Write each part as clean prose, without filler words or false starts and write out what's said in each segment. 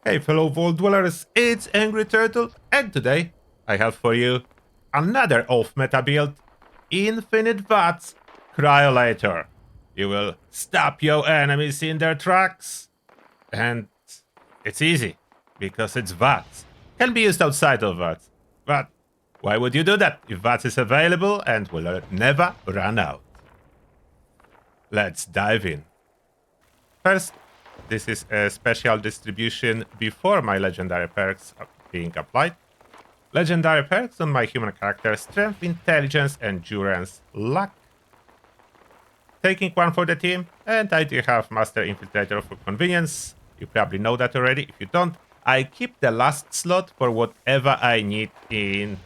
Hey fellow Vault Dwellers, it's Angry Turtle, and today I have for you another off-meta build, Infinite VATS Cryolator. You will stop your enemies in their tracks, and it's easy, because it's VATS. Can be used outside of VATS, but why would you do that if VATS is available and will never run out? Let's dive in. First, this is a special distribution before my legendary perks are being applied. Legendary perks on my human character: strength, intelligence, endurance, luck. Taking one for the team, and I do have Master Infiltrator for convenience. You probably know that already. If you don't, I keep the last slot for whatever I need in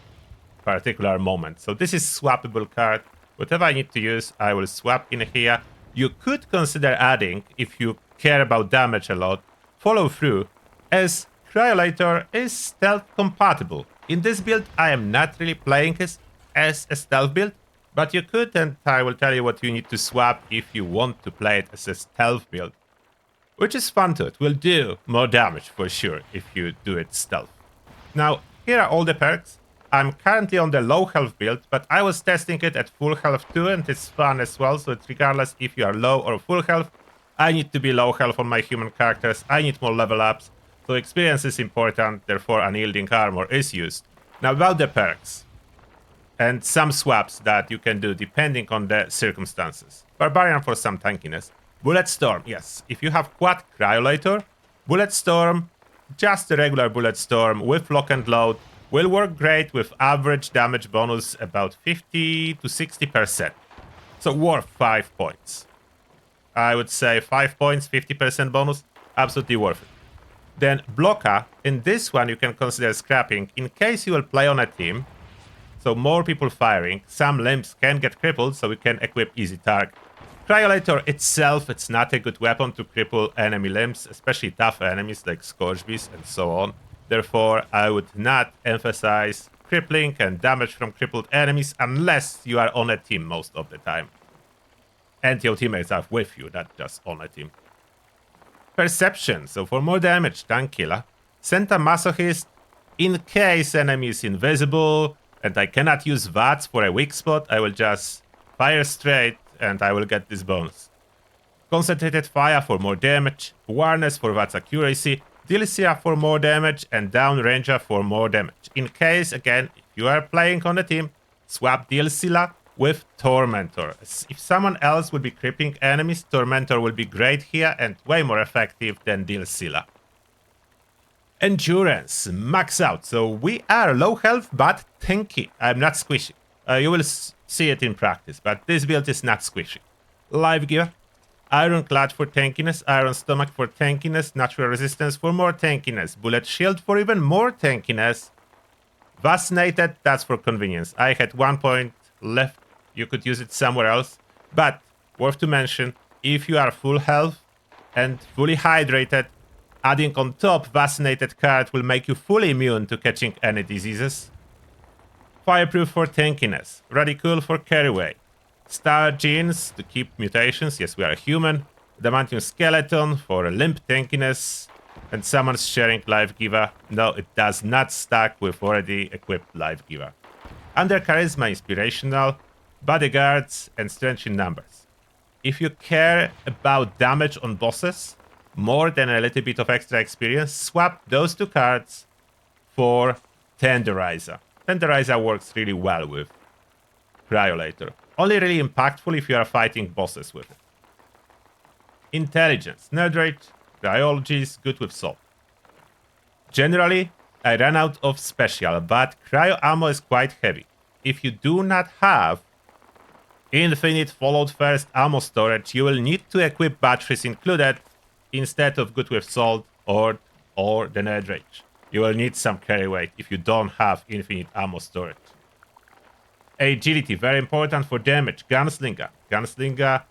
particular moment. So this is swappable card. Whatever I need to use, I will swap in here. You could consider adding, if you care about damage a lot, follow through, as Cryolator is stealth compatible. In this build, I am not really playing this as a stealth build, but you could, and I will tell you what you need to swap if you want to play it as a stealth build. Which is fun to it, will do more damage for sure if you do it stealth. Now, here are all the perks. I'm currently on the low health build, but I was testing it at full health too, and it's fun as well, so it's regardless if you are low or full health. I need to be low health on my human characters, I need more level ups, so experience is important, therefore unyielding armor is used. Now about the perks, and some swaps that you can do depending on the circumstances. Barbarian for some tankiness. Bullet Storm, yes, if you have quad Cryolator, Bullet Storm, just a regular Bullet Storm with lock and load, will work great with average damage bonus about 50 to 60%. So worth 5 points. I would say 5 points, 50% bonus, absolutely worth it. Then Blocker, in this one you can consider scrapping in case you will play on a team. So more people firing, some limbs can get crippled, so we can equip easy target. Cryolator itself, it's not a good weapon to cripple enemy limbs, especially tough enemies like Scourgebeast and so on. Therefore, I would not emphasize crippling and damage from crippled enemies unless you are on a team most of the time. And your teammates are with you, not just on a team. Perception, so for more damage, tank killer. Senta Masochist, in case enemy is invisible and I cannot use VATS for a weak spot, I will just fire straight and I will get this bonus. Concentrated Fire for more damage, Awareness for VATS accuracy, Dilcia for more damage, and Downranger for more damage. In case, again, if you are playing on the team, swap Dilcia with Tormentor. If someone else will be crippling enemies, Tormentor will be great here and way more effective than Dilcia. Endurance, max out. So we are low health but tanky. I'm not squishy. You will see it in practice, but this build is not squishy. Life Gear. Ironclad for tankiness, Iron Stomach for tankiness, Natural Resistance for more tankiness, Bullet Shield for even more tankiness. Vaccinated, that's for convenience. I had 1 point left, you could use it somewhere else. But, worth to mention, if you are full health and fully hydrated, adding on top Vaccinated card will make you fully immune to catching any diseases. Fireproof for tankiness, Radical for carry weight. Star Genes to keep mutations, yes we are human. Adamantium Skeleton for limp tankiness. And Summons Sharing Life Giver. No, it does not stack with already equipped Life Giver. Under Charisma Inspirational, Bodyguards, and Strength in Numbers. If you care about damage on bosses, more than a little bit of extra experience, swap those two cards for Tenderizer. Tenderizer works really well with Cryolator. Only really impactful if you are fighting bosses with it. Intelligence, Netherite, Cryology is good with Salt. Generally, I ran out of special, but Cryo ammo is quite heavy. If you do not have infinite followed first ammo storage, you will need to equip batteries included instead of good with Salt or the Netherite. You will need some carry weight if you don't have infinite ammo storage. Agility, very important for damage. Gunslinger. Gunslinger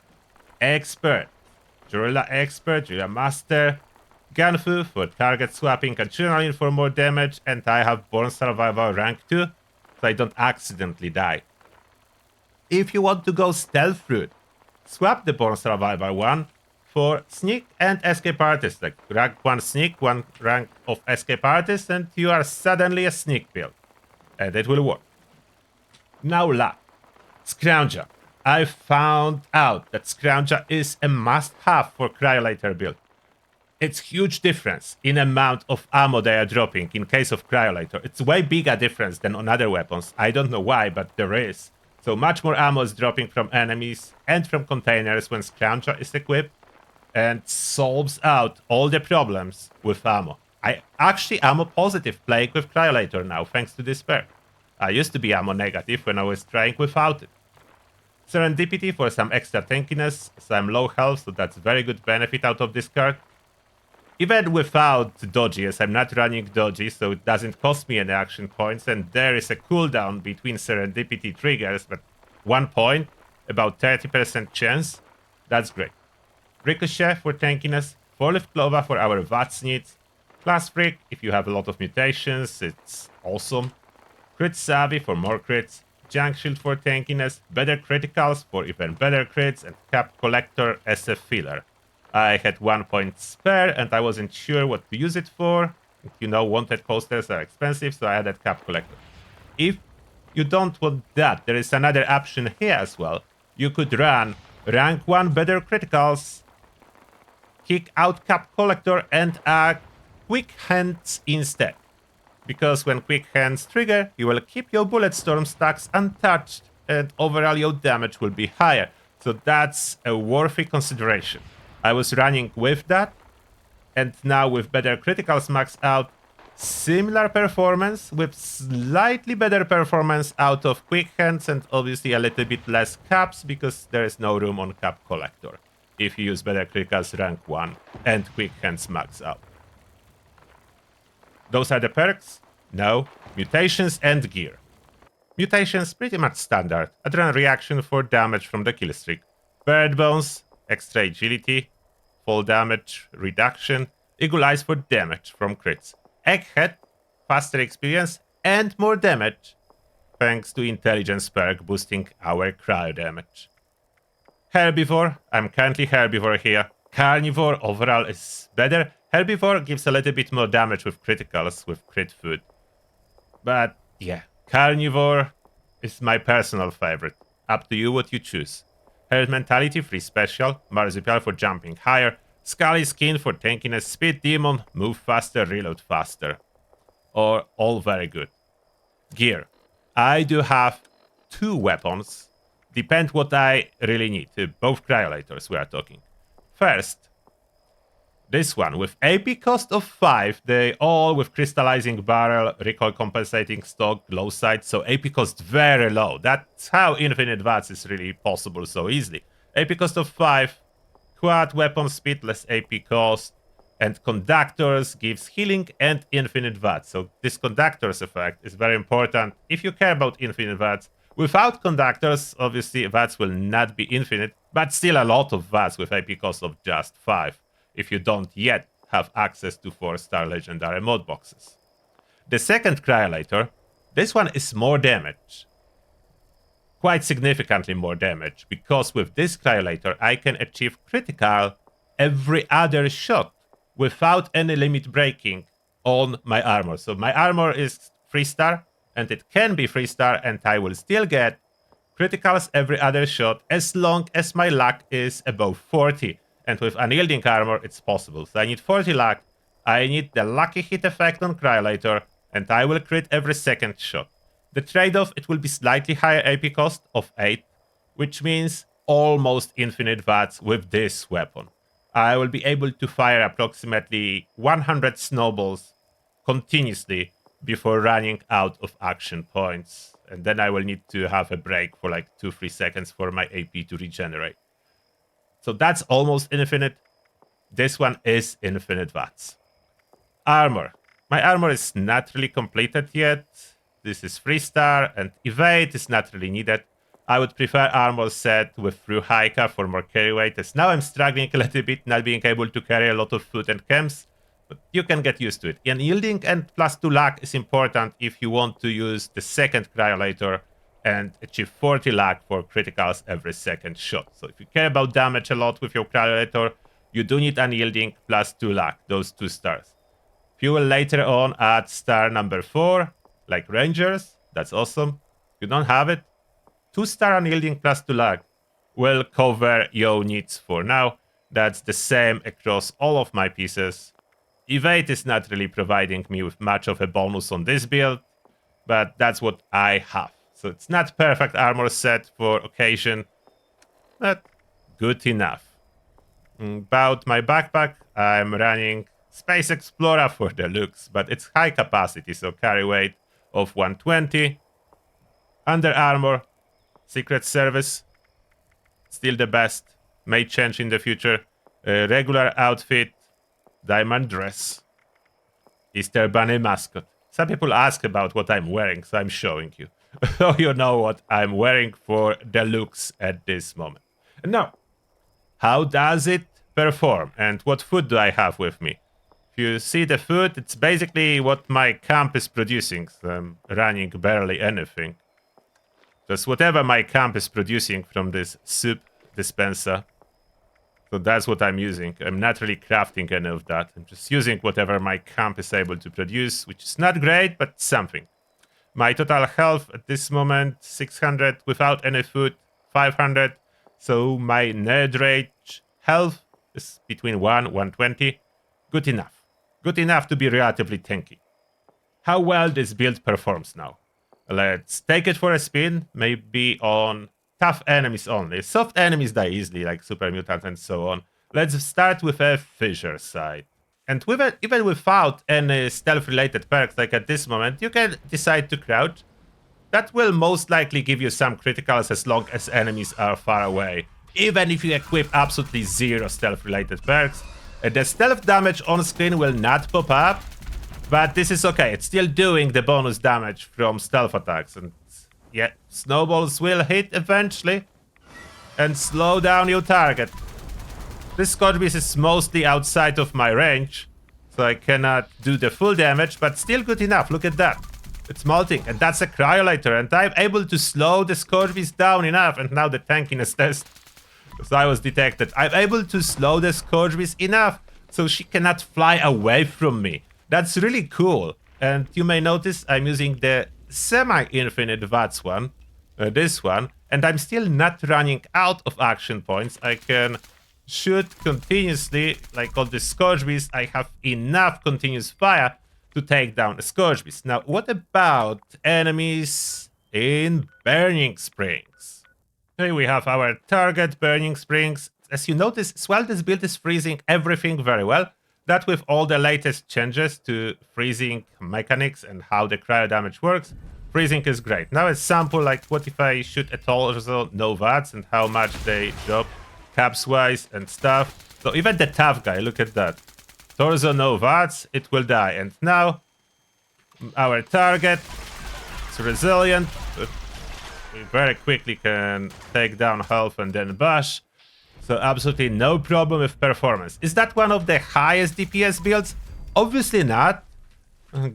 Expert. Guerrilla Expert, Guerrilla Master. Gunfu for target swapping. Adrenaline for more damage. And I have Born Survivor rank 2, so I don't accidentally die. If you want to go stealth route, swap the Born Survivor one for sneak and escape artist. Like rank 1 sneak, 1 rank of escape artist, and you are suddenly a sneak build. And it will work. Now luck. Scrounger. I found out that Scrounger is a must-have for Cryolator build. It's huge difference in amount of ammo they are dropping in case of Cryolator. It's way bigger difference than on other weapons. I don't know why, but there is. So much more ammo is dropping from enemies and from containers when Scrounger is equipped, and solves out all the problems with ammo. I actually ammo positive playing with Cryolator now, thanks to this perk. I used to be ammo negative when I was trying without it. Serendipity for some extra tankiness, some low health, so that's very good benefit out of this card. Even without dodgy, as I'm not running dodgy, so it doesn't cost me any action points, and there is a cooldown between serendipity triggers, but 1 point, about 30% chance, that's great. Ricochet for tankiness, 4-leaf clover for our VATS needs, class freak if you have a lot of mutations, it's awesome. Crit savvy for more crits, junk shield for tankiness, better criticals for even better crits, and cap collector as a filler. I had 1 point spare and I wasn't sure what to use it for. You know, wanted posters are expensive, so I added cap collector. If you don't want that, there is another option here as well. You could run rank 1 better criticals, kick out cap collector, and quick hands instead. Because when quick hands trigger, you will keep your bullet storm stacks untouched and overall your damage will be higher. So that's a worthy consideration. I was running with that, and now with better criticals max out, similar performance with slightly better performance out of quick hands and obviously a little bit less caps because there is no room on cap collector if you use better criticals rank 1 and quick hands max out. Those are the perks? No. Mutations and gear. Mutations pretty much standard. Adrenaline reaction for damage from the kill streak. Bird bones, extra agility, fall damage reduction, eagle eyes for damage from crits. Egghead, faster experience and more damage thanks to intelligence perk boosting our cryo damage. Herbivore, I'm currently herbivore here. Carnivore overall is better. Herbivore gives a little bit more damage with criticals with crit food. But yeah, carnivore is my personal favorite. Up to you what you choose. Herd mentality, free special, marsupial for jumping higher, scaly skin for tankiness, speed demon, move faster, reload faster. Or all very good. Gear. I do have 2 weapons. Depend what I really need. Both cryolators we are talking. First, this one with AP cost of 5, they all with crystallizing barrel, recoil compensating stock, low sight, so AP cost very low. That's how infinite VATS is really possible so easily. AP cost of 5, quad weapon speed, less AP cost, and conductors gives healing and infinite VATS. So this conductors effect is very important if you care about infinite VATS. Without conductors, obviously VATS will not be infinite, but still a lot of VATS with AP cost of just 5. If you don't yet have access to 4-star legendary mod boxes. The second Cryolator, this one is more damage. Quite significantly more damage, because with this Cryolator I can achieve critical every other shot without any limit breaking on my armor. So my armor is 3-star, and it can be 3-star, and I will still get criticals every other shot as long as my luck is above 40. And with unyielding armor, it's possible. So I need 40 luck, I need the lucky hit effect on Cryolator, and I will crit every second shot. The trade-off, it will be slightly higher AP cost of 8, which means almost infinite VATS with this weapon. I will be able to fire approximately 100 snowballs continuously before running out of action points. And then I will need to have a break for like 2-3 seconds for my AP to regenerate. So that's almost infinite. This one is infinite VATS. Armor. My armor is not really completed yet. This is 3-star, and evade is not really needed. I would prefer armor set with through Haika for more carry weight, as now I'm struggling a little bit, not being able to carry a lot of food and chems. But you can get used to it. Unyielding and +2 luck is important if you want to use the second Cryolator and achieve 40 luck for criticals every second shot. So if you care about damage a lot with your Cryolator, you do need unyielding plus 2 luck, those 2 stars. If you will later on add star number 4, like Rangers, that's awesome. If you don't have it, 2-star unyielding plus 2 luck will cover your needs for now. That's the same across all of my pieces. V.A.T.S is not really providing me with much of a bonus on this build, but that's what I have. So it's not perfect armor set for occasion, but good enough. About my backpack, I'm running Space Explorer for the looks, but it's high capacity, so carry weight of 120. Under armor, Secret Service, still the best. May change in the future. Regular outfit, diamond dress, Easter Bunny mascot. Some people ask about what I'm wearing, so I'm showing you. So you know what I'm wearing for the looks at this moment. Now, how does it perform and what food do I have with me? If you see the food, it's basically what my camp is producing. So I'm running barely anything. Just whatever my camp is producing from this soup dispenser. So that's what I'm using. I'm not really crafting any of that. I'm just using whatever my camp is able to produce, which is not great, but something. My total health at this moment, 600 without any food, 500. So my nerd rage health is between 120. Good enough. Good enough to be relatively tanky. How well this build performs now. Let's take it for a spin, maybe on tough enemies only. Soft enemies die easily, like super mutants and so on. Let's start with a fissure side. And even without any stealth-related perks, like at this moment, you can decide to crouch. That will most likely give you some criticals as long as enemies are far away. Even if you equip absolutely 0 stealth-related perks, the stealth damage on screen will not pop up. But this is okay, it's still doing the bonus damage from stealth attacks. And yeah, snowballs will hit eventually and slow down your target. This Scorch Beast is mostly outside of my range, so I cannot do the full damage, but still good enough. Look at that. It's molting, and that's a Cryolator, and I'm able to slow the Scorch Beast down enough, and now the tankiness test, because I was detected. I'm able to slow the Scorch Beast enough, so she cannot fly away from me. That's really cool. And you may notice I'm using the semi-infinite VATS one, this one, and I'm still not running out of action points. I can shoot continuously, like on the Scorch Beast. I have enough continuous fire to take down a Scorch Beast. Now, what about enemies in Burning Springs? Here we have our target, Burning Springs. As you notice, as well, this build is freezing everything very well. That with all the latest changes to freezing mechanics and how the cryo damage works, freezing is great. Now a sample, like what if I shoot at all also no VATS and how much they drop caps wise and stuff. So even the tough guy, look at that. Torso no VATS, it will die. And now our target is resilient. We very quickly can take down health and then bash. So absolutely no problem with performance. Is that one of the highest DPS builds? Obviously not.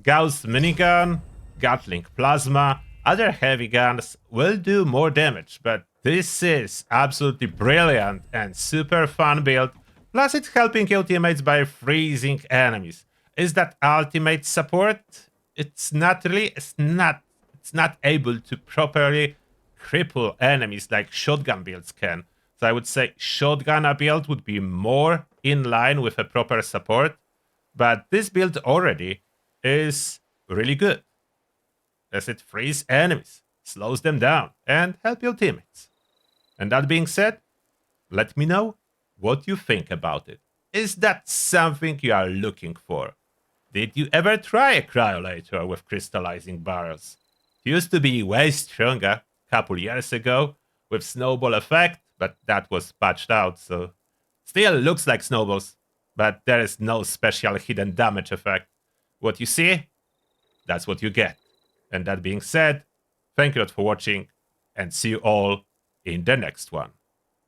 Gauss minigun, Gatling plasma, other heavy guns will do more damage, but this is absolutely brilliant and super fun build. Plus it's helping your teammates by freezing enemies. Is that ultimate support? It's not really, it's not able to properly cripple enemies like shotgun builds can. So I would say shotgun build would be more in line with a proper support, but this build already is really good, as it frees enemies, slows them down, and help your teammates. And that being said, let me know what you think about it. Is that something you are looking for? Did you ever try a Cryolator with crystallizing barrels? It used to be way stronger a couple years ago with snowball effect, but that was patched out, so still looks like snowballs, but there is no special hidden damage effect. What you see, that's what you get. And that being said, thank you a lot for watching, and see you all in the next one.